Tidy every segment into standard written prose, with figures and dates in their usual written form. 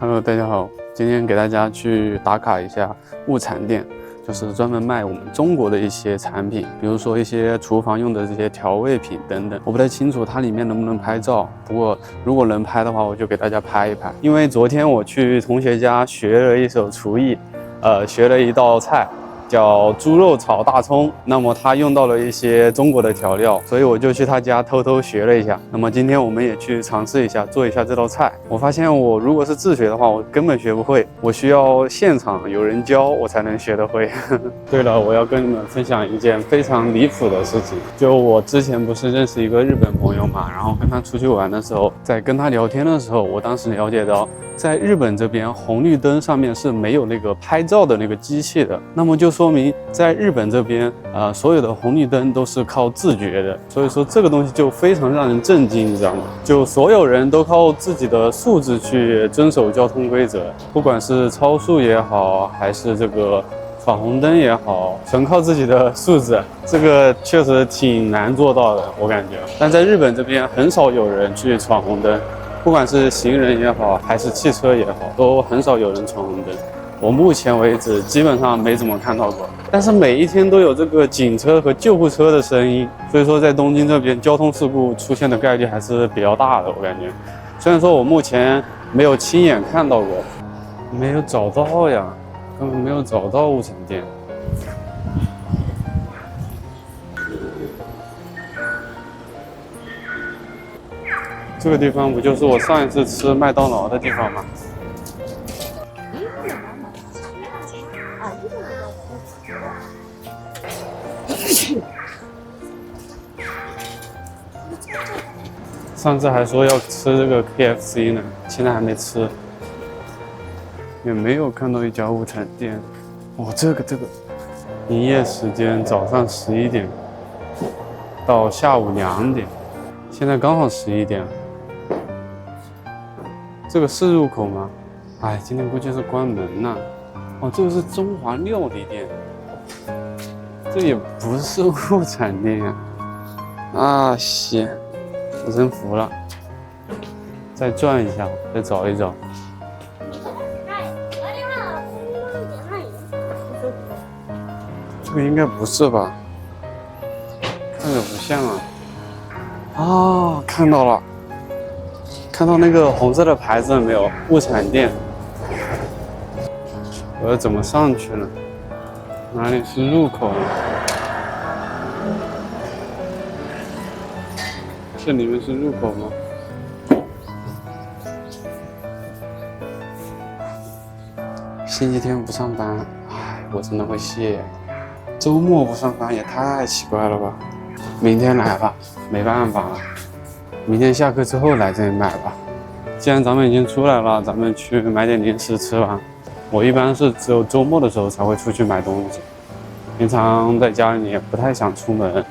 Hello，大家好，今天给大家去打卡一下物产店，就是专门卖我们中国的一些产品，比如说一些厨房用的这些调味品等等。我不太清楚它里面能不能拍照，不过如果能拍的话，我就给大家拍一拍。因为昨天我去同学家学了一手厨艺，学了一道菜。叫猪肉炒大葱，那么他用到了一些中国的调料，所以我就去他家偷偷学了一下。那么今天我们也去尝试一下做一下这道菜。我发现我如果是自学的话，我根本学不会，我需要现场有人教我才能学得会。对了，我要跟你们分享一件非常离谱的事情，就我之前不是认识一个日本朋友嘛，然后跟他出去玩的时候，在跟他聊天的时候，我当时了解到。在日本这边，红绿灯上面是没有那个拍照的那个机器的，那么就说明在日本这边，所有的红绿灯都是靠自觉的，所以说这个东西就非常让人震惊，你知道吗？就所有人都靠自己的素质去遵守交通规则，不管是超速也好，还是这个闯红灯也好，纯靠自己的素质，这个确实挺难做到的，我感觉。但在日本这边，很少有人去闯红灯。不管是行人也好，还是汽车也好，都很少有人闯红灯。我目前为止基本上没怎么看到过，但是每一天都有这个警车和救护车的声音，所以说在东京这边交通事故出现的概率还是比较大的，我感觉。虽然说我目前没有亲眼看到过，没有找到呀，根本没有找到物产店。这个地方不就是我上一次吃麦当劳的地方吗？上次还说要吃这个 KFC 呢，现在还没吃，也没有看到一家物产店。哦，这个营业时间早上11点到下午2点，现在刚好11点。这个是入口吗？哎，今天估计是关门了。哦，这个是中华料理店，这也不是物产店呀。啊，谢，我真服了。再转一下，再找一找。这个应该不是吧？看着不像啊。啊，看到了。看到那个红色的牌子了没有？物产店。我要怎么上去呢？哪里是入口呢？这里面是入口吗？星期天不上班，唉，我真的会谢。周末不上班也太奇怪了吧？明天来吧，没办法了。明天下课之后来这里买吧。既然咱们已经出来了，咱们去买点零食吃吧。我一般是只有周末的时候才会出去买东西，平常在家里也不太想出门。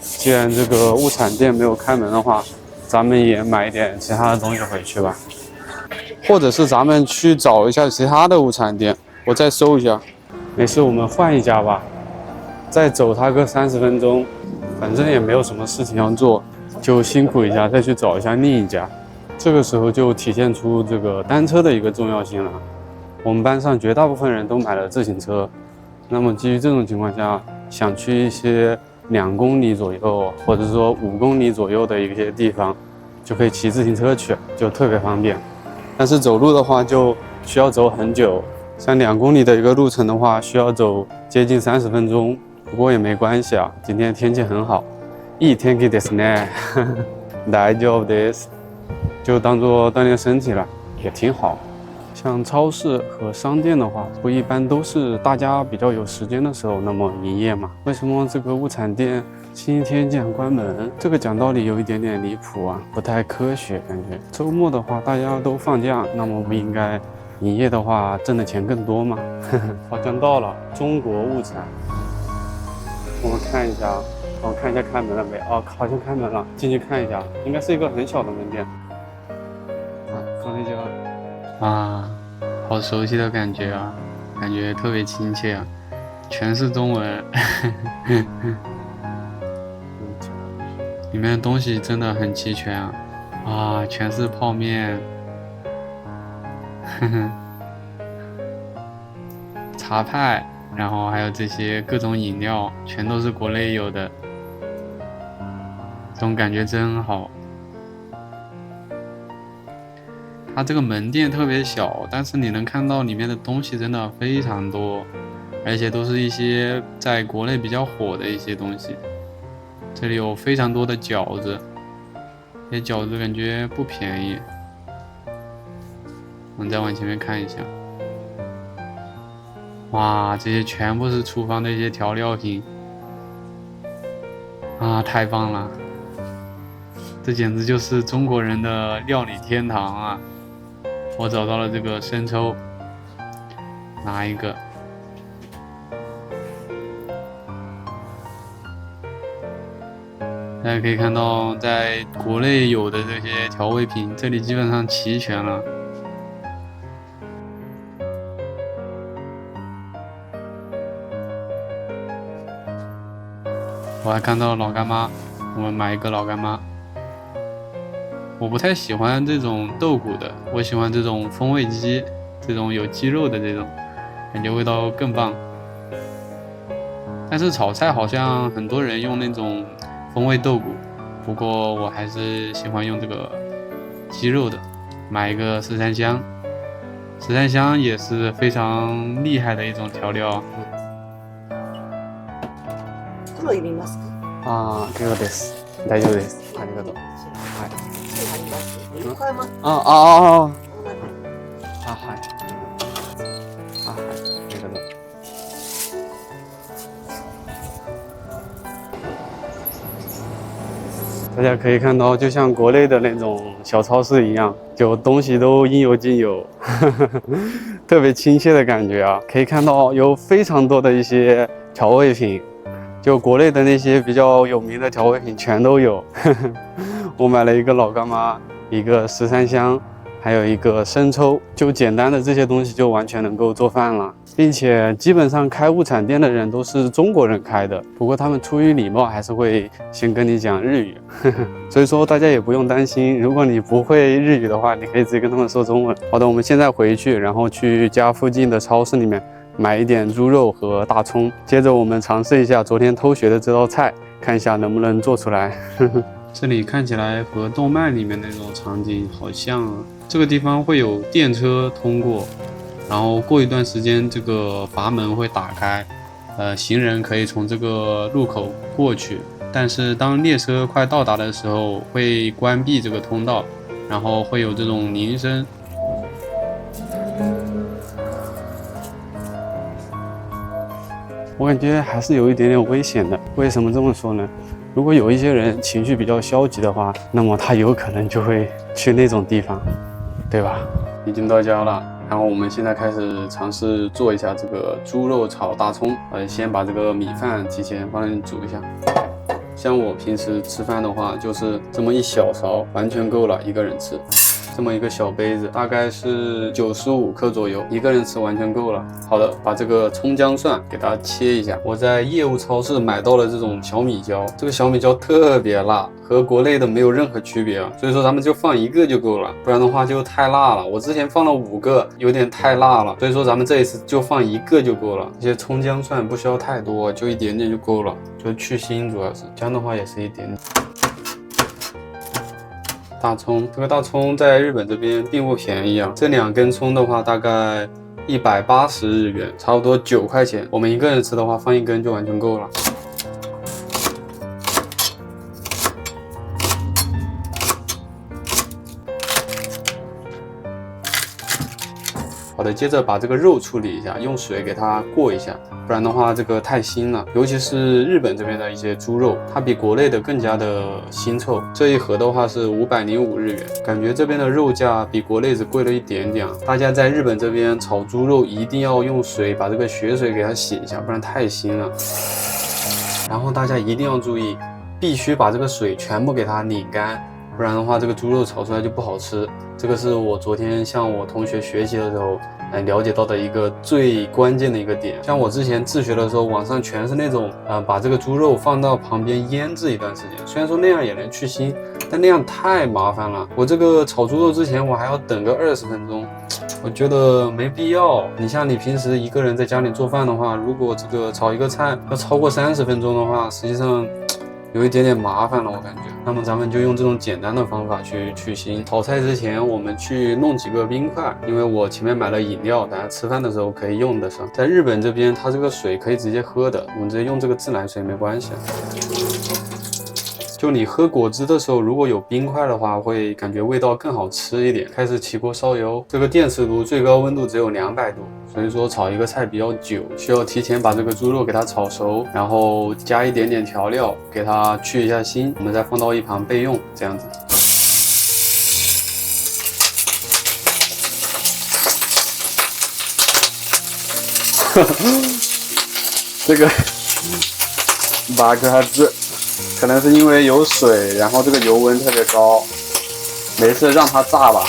既然这个物产店没有开门的话，咱们也买一点其他的东西回去吧。或者是咱们去找一下其他的物产店，我再搜一下。没事，我们换一家吧，再走它个30分钟，反正也没有什么事情要做。就辛苦一下，再去找一下另一家。这个时候就体现出这个单车的一个重要性了。我们班上绝大部分人都买了自行车，那么基于这种情况下，想去一些2公里左右，或者说5公里左右的一些地方，就可以骑自行车去，就特别方便。但是走路的话就需要走很久，像2公里的一个路程的话，需要走接近30分钟。不过也没关系啊，今天天气很好。いい天気ですね。大丈夫です。就当做锻炼身体了，也挺好。像超市和商店的话，不一般都是大家比较有时间的时候那么营业嘛？为什么这个物产店星期天竟然关门？这个讲道理有一点点离谱啊，不太科学感觉。周末的话大家都放假，那么不应该营业的话挣的钱更多吗？好像到了中国物产，我们看一下。我看一下开门了没？哦，好像开门了，进去看一下，应该是一个很小的门店。啊，刚才就啊，好熟悉的感觉啊，感觉特别亲切啊，全是中文。里面的东西真的很齐全啊，全是泡面，茶派，然后还有这些各种饮料，全都是国内有的，这种感觉真好。它这个门店特别小，但是你能看到里面的东西真的非常多，而且都是一些在国内比较火的一些东西。这里有非常多的饺子，这些饺子感觉不便宜。我们再往前面看一下，哇，这些全部是厨房的一些调料品啊，太棒了！这简直就是中国人的料理天堂啊！我找到了这个生抽，拿一个。大家可以看到，在国内有的这些调味品，这里基本上齐全了。我还看到老干妈，我们买一个老干妈。我不太喜欢这种豆骨的，我喜欢这种风味鸡，这种有鸡肉的这种，感觉味道更棒。但是炒菜好像很多人用那种风味豆骨，不过我还是喜欢用这个鸡肉的。买一个十三香，十三香也是非常厉害的一种調料。黒いりますか？ああ、結構です。大丈夫です。ありがとう。はい。あります。横山。ああ、はい。あ、はい。ありがとう。大家可以看到，就像国内的那种小超市一样，就东西都应有尽有，特别亲切的感觉啊！可以看到有非常多的一些调味品，就国内的那些比较有名的调味品全都有。我买了一个老干妈，一个十三香，还有一个生抽，就简单的这些东西就完全能够做饭了。并且基本上开物产店的人都是中国人开的，不过他们出于礼貌还是会先跟你讲日语，所以说大家也不用担心，如果你不会日语的话，你可以直接跟他们说中文。好的，我们现在回去，然后去家附近的超市里面买一点猪肉和大葱，接着我们尝试一下昨天偷学的这道菜，看一下能不能做出来。这里看起来和动漫里面那种场景好像啊，这个地方会有电车通过。然后过一段时间，这个阀门会打开，行人可以从这个路口过去。但是当列车快到达的时候，会关闭这个通道，然后会有这种铃声。我感觉还是有一点点危险的。为什么这么说呢？如果有一些人情绪比较消极的话，那么他有可能就会去那种地方，对吧？已经到家了。然后我们现在开始尝试做一下这个猪肉炒大葱。先把这个米饭提前帮你煮一下。像我平时吃饭的话，就是这么一小勺，完全够了一个人吃。这么一个小杯子，大概是95克左右，一个人吃完全够了。好的，把这个葱姜蒜给它切一下。我在业务超市买到了这种小米椒，这个小米椒特别辣，和国内的没有任何区别啊，所以说咱们就放一个就够了，不然的话就太辣了。我之前放了5个，有点太辣了，所以说咱们这一次就放一个就够了。这些葱姜蒜不需要太多，就一点点就够了，就去腥，主要是姜的话也是一点点。大葱，这个大葱在日本这边并不便宜啊，这2根葱的话大概180日元，差不多9块钱。我们一个人吃的话，放1根就完全够了。好的，接着把这个肉处理一下，用水给它过一下，不然的话这个太腥了。尤其是日本这边的一些猪肉，它比国内的更加的腥臭。这一盒的话是505日元，感觉这边的肉价比国内只贵了一点点。大家在日本这边炒猪肉一定要用水把这个血水给它洗一下，不然太腥了。然后大家一定要注意，必须把这个水全部给它拧干，不然的话这个猪肉炒出来就不好吃。这个是我昨天向我同学学习的时候了解到的一个最关键的一个点。像我之前自学的时候，网上全是那种把这个猪肉放到旁边腌制一段时间，虽然说那样也能去腥，但那样太麻烦了。我这个炒猪肉之前我还要等个20分钟，我觉得没必要。你像你平时一个人在家里做饭的话，如果这个炒一个菜要超过30分钟的话，实际上有一点点麻烦了，我感觉。那么咱们就用这种简单的方法去腥。炒菜之前，我们去弄几个冰块，因为我前面买了饮料，大家吃饭的时候可以用得上。在日本这边，它这个水可以直接喝的，我们直接用这个自来水没关系。就你喝果汁的时候，如果有冰块的话，会感觉味道更好吃一点。开始起锅烧油，这个电磁炉最高温度只有200度，所以说炒一个菜比较久，需要提前把这个猪肉给它炒熟，然后加一点点调料，给它去一下腥，我们再放到一旁备用，这样子。这个八个字。可能是因为有水，然后这个油温特别高，没事让它炸吧，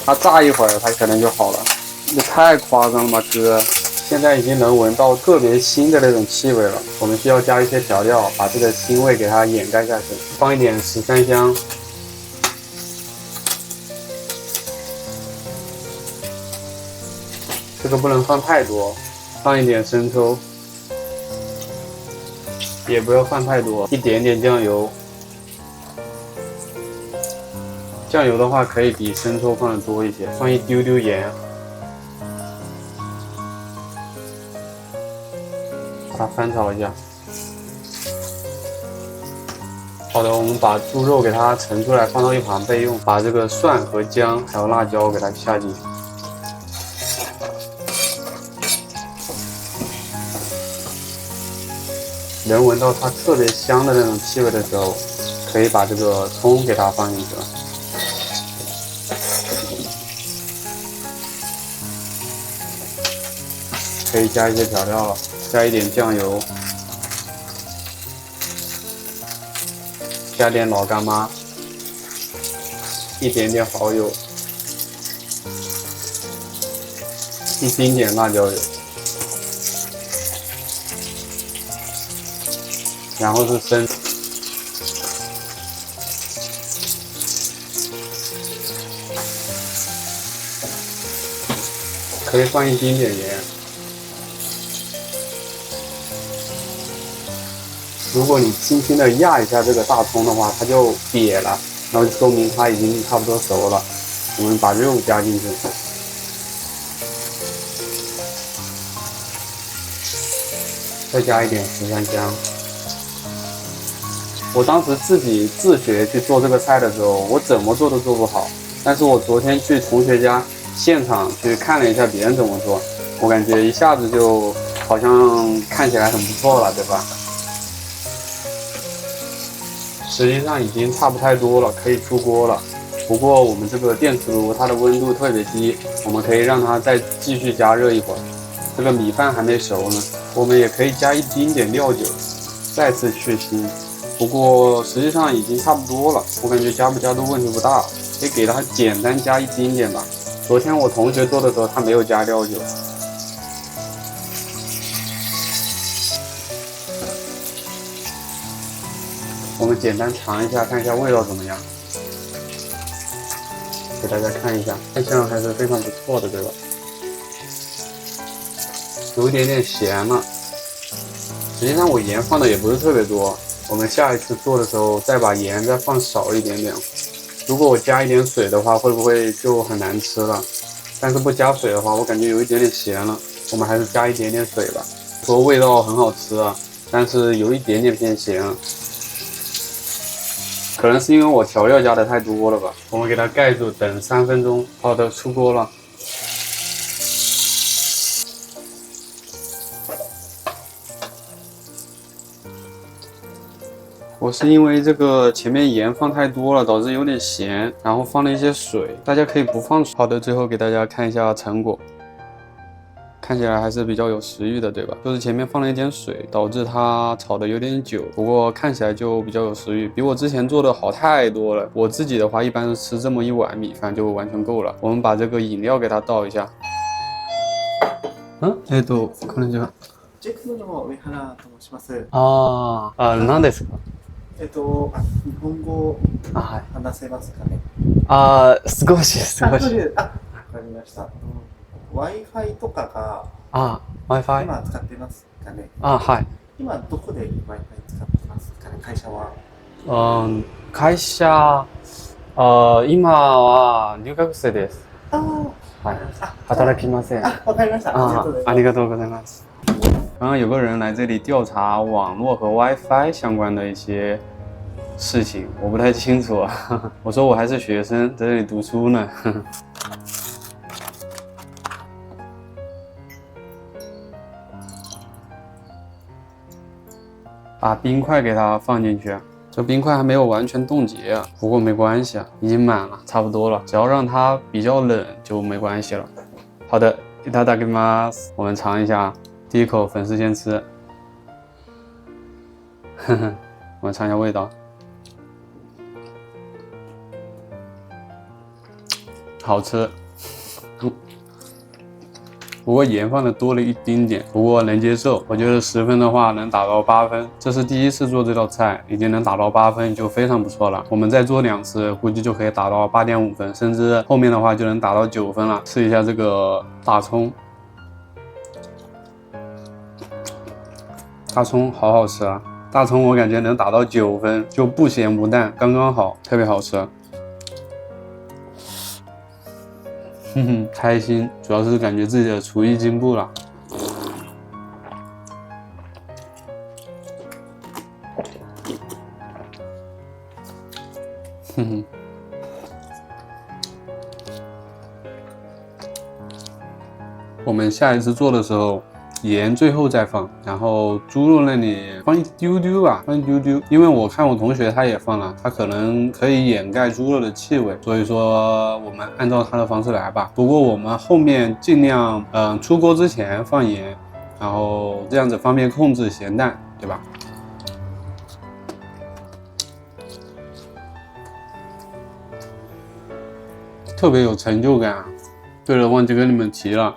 它炸一会儿它可能就好了。这太夸张了吧哥！现在已经能闻到特别腥的那种气味了，我们需要加一些调料，把这个腥味给它掩盖下去。放一点13香，这个不能放太多，放一点生抽。也不要放太多，一点点酱油。酱油的话可以比生抽放的多一些，放一丢丢盐，把它翻炒一下。好的，我们把猪肉给它盛出来，放到一旁备用。把这个蒜和姜还有辣椒给它下进去。能闻到它特别香的那种气味的时候，可以把这个葱给它放进去了。可以加一些调料了，加一点酱油，加点老干妈，一点点蚝油，一丁点辣椒油。然后是生，可以放一丁点盐。如果你轻轻的压一下这个大葱的话，它就瘪了，然后就说明它已经差不多熟了。我们把肉加进去，再加一点13香。我当时自己自学去做这个菜的时候，我怎么做都做不好。但是我昨天去同学家现场去看了一下别人怎么做，我感觉一下子就好像看起来很不错了，对吧？实际上已经差不太多了，可以出锅了。不过我们这个电磁炉它的温度特别低，我们可以让它再继续加热一会儿。这个米饭还没熟呢，我们也可以加一丁点料酒，再次去腥。不过实际上已经差不多了，我感觉加不加都问题不大，可以给它简单加一丁点吧。昨天我同学做的时候，他没有加料酒。我们简单尝一下，看一下味道怎么样，给大家看一下，卖相还是非常不错的，对吧？有一点点咸了，实际上我盐放的也不是特别多，我们下一次做的时候再把盐再放少一点点。如果我加一点水的话，会不会就很难吃了？但是不加水的话，我感觉有一点点咸了，我们还是加一点点水吧。说味道很好吃啊，但是有一点点偏咸了。可能是因为我调料加的太多了吧。我们给它盖住，等3分钟。好的，出锅了。我是因为这个前面盐放太多了，导致有点咸，然后放了一些水。大家可以不放水。好的，最后给大家看一下成果。看起来还是比较有食欲的，对吧？就是前面放了一点水，导致它炒的有点久，不过看起来就比较有食欲，比我之前做的好太多了。我自己的话，一般是吃这么1碗米饭就完全够了。我们把这个饮料给它倒一下，こんにちは。ジェクノの上原と申します。何ですか？日本語あ、はい。話せますかね。少し。わかりました。Wi-Fi とかがWi-Fi？今使ってますかね。はい。今どこで Wi-Fi 使ってますかね、会社は。会社、今は留学生です。はい。働きません。わかりました。ありがとうございます。刚刚有个人来这里调查网络和 WiFi 相关的一些事情，我不太清楚。我说我还是学生，在这里读书呢。把冰块给它放进去，这冰块还没有完全冻结啊，不过没关系啊，已经满了，差不多了，只要让它比较冷就没关系了。好的，いただきます。我们尝一下，第一口粉丝先吃，我们尝一下味道，好吃。不过盐放的多了一丁点，不过能接受。我觉得10分的话能打到8分，这是第一次做这道菜，已经能打到8分就非常不错了。我们再做2次，估计就可以打到8.5分，甚至后面的话就能打到9分了。试一下这个大葱，大葱好好吃啊！大葱我感觉能打到9分，就不咸不淡，刚刚好，特别好吃。开心，主要是感觉自己的厨艺进步了。我们下一次做的时候，盐最后再放，然后猪肉那里放一丢丢吧，放一丢丢。因为我看我同学他也放了，他可能可以掩盖猪肉的气味，所以说我们按照他的方式来吧。不过我们后面尽量出锅之前放盐，然后这样子方便控制咸淡，对吧？特别有成就感。对了，忘记跟你们提了。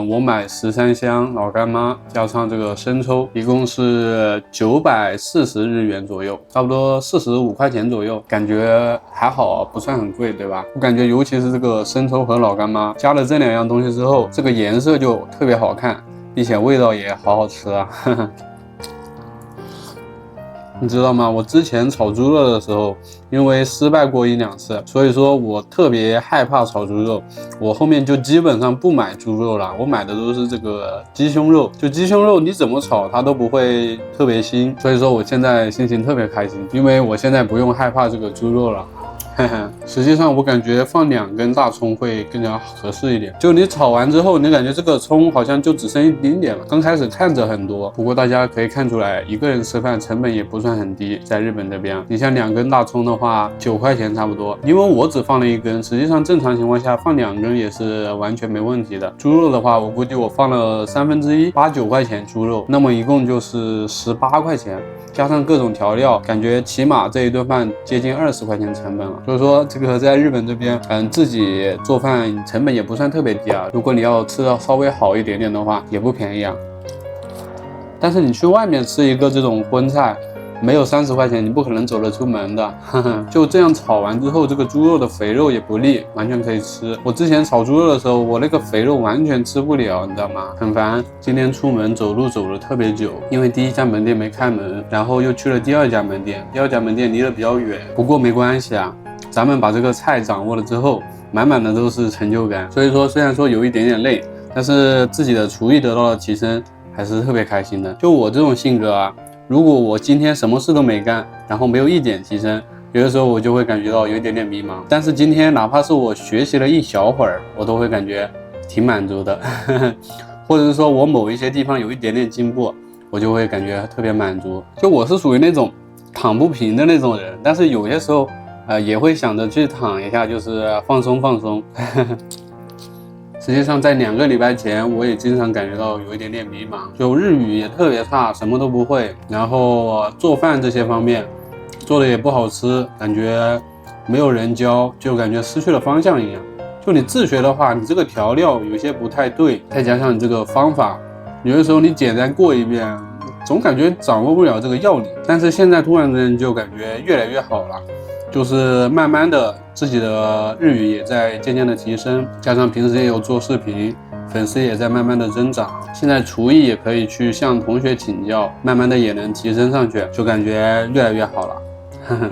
我买13香老干妈加上这个生抽，一共是940日元左右，差不多45块钱左右，感觉还好，不算很贵，对吧？我感觉尤其是这个生抽和老干妈，加了这2样东西之后，这个颜色就特别好看，并且味道也好好吃啊。你知道吗？我之前炒猪肉的时候，因为失败过1-2次，所以说我特别害怕炒猪肉。我后面就基本上不买猪肉了，我买的都是这个鸡胸肉。就鸡胸肉，你怎么炒它都不会特别腥。所以说我现在心情特别开心，因为我现在不用害怕这个猪肉了。实际上我感觉放2根大葱会更加合适一点。就你炒完之后，你感觉这个葱好像就只剩一丁点了。刚开始看着很多，不过大家可以看出来，一个人吃饭成本也不算很低。在日本这边，你像2根大葱的话，9块钱差不多。因为我只放了1根，实际上正常情况下放2根也是完全没问题的。猪肉的话，我估计我放了1/3，8、9块钱猪肉，那么一共就是18块钱。加上各种调料，感觉起码这一顿饭接近20块钱成本了。所以说这个在日本这边，自己做饭成本也不算特别低啊。如果你要吃到稍微好一点点的话，也不便宜啊。但是你去外面吃一个这种荤菜，没有30块钱，你不可能走得出门的。就这样炒完之后，这个猪肉的肥肉也不腻，完全可以吃。我之前炒猪肉的时候，我那个肥肉完全吃不了，你知道吗？很烦。今天出门走路走了特别久，因为第1家门店没开门，然后又去了第2家门店，第2家门店离得比较远。不过没关系啊，咱们把这个菜掌握了之后，满满的都是成就感。所以说，虽然说有一点点累，但是自己的厨艺得到了提升，还是特别开心的。就我这种性格啊，如果我今天什么事都没干，然后没有一点提升，有的时候我就会感觉到有一点点迷茫。但是今天哪怕是我学习了一小会儿，我都会感觉挺满足的。或者是说我某一些地方有一点点进步，我就会感觉特别满足。就我是属于那种躺不平的那种人，但是有些时候也会想着去躺一下，就是放松放松。实际上在2个礼拜前，我也经常感觉到有一点点迷茫，就日语也特别差，什么都不会，然后做饭这些方面做的也不好吃，感觉没有人教，就感觉失去了方向一样。就你自学的话，你这个调料有些不太对，再加上你这个方法，有的时候你简单过一遍，总感觉掌握不了这个要领。但是现在突然间就感觉越来越好了，就是慢慢的自己的日语也在渐渐的提升，加上平时也有做视频，粉丝也在慢慢的增长。现在厨艺也可以去向同学请教，慢慢的也能提升上去，就感觉越来越好了。呵呵。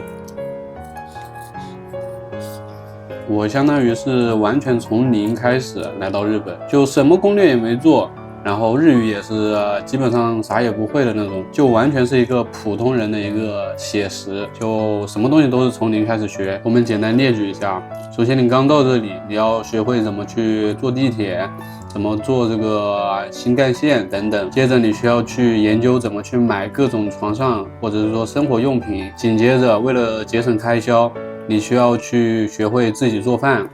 我相当于是完全从零开始来到日本，就什么攻略也没做，然后日语也是基本上啥也不会的那种，就完全是一个普通人的一个写实，就什么东西都是从零开始学。我们简单列举一下，首先你刚到这里，你要学会怎么去坐地铁，怎么坐这个新干线等等，接着你需要去研究怎么去买各种床上或者是说生活用品，紧接着为了节省开销，你需要去学会自己做饭，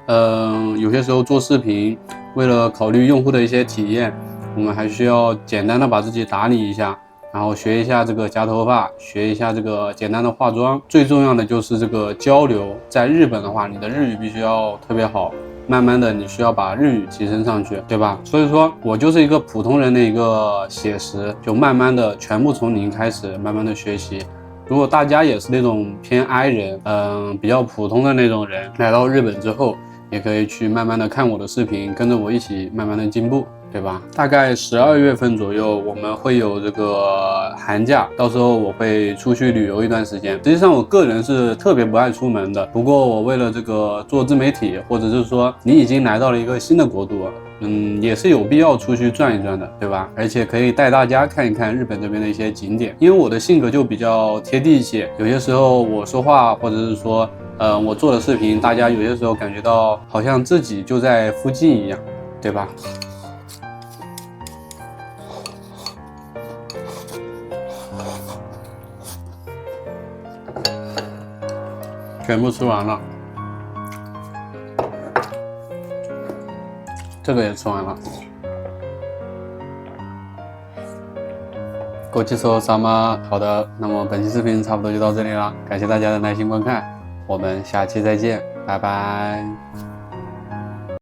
有些时候做视频，为了考虑用户的一些体验，我们还需要简单的把自己打理一下，然后学一下这个夹头发，学一下这个简单的化妆。最重要的就是这个交流，在日本的话，你的日语必须要特别好，慢慢的你需要把日语提升上去，对吧？所以说我就是一个普通人的一个写实，就慢慢的全部从零开始，慢慢的学习。如果大家也是那种偏 I 人，比较普通的那种人，来到日本之后，也可以去慢慢的看我的视频，跟着我一起慢慢的进步，对吧？大概12月份左右，我们会有这个寒假，到时候我会出去旅游一段时间。实际上我个人是特别不爱出门的，不过我为了这个做自媒体，或者是说你已经来到了一个新的国度，也是有必要出去转一转的，对吧？而且可以带大家看一看日本这边的一些景点，因为我的性格就比较贴地气，有些时候我说话或者是说我做的视频，大家有些时候感觉到好像自己就在附近一样，对吧？全部吃完了，这个也吃完了。ごちそうさま。好的，那么本期视频差不多就到这里了，感谢大家的耐心观看，我们下期再见，拜拜。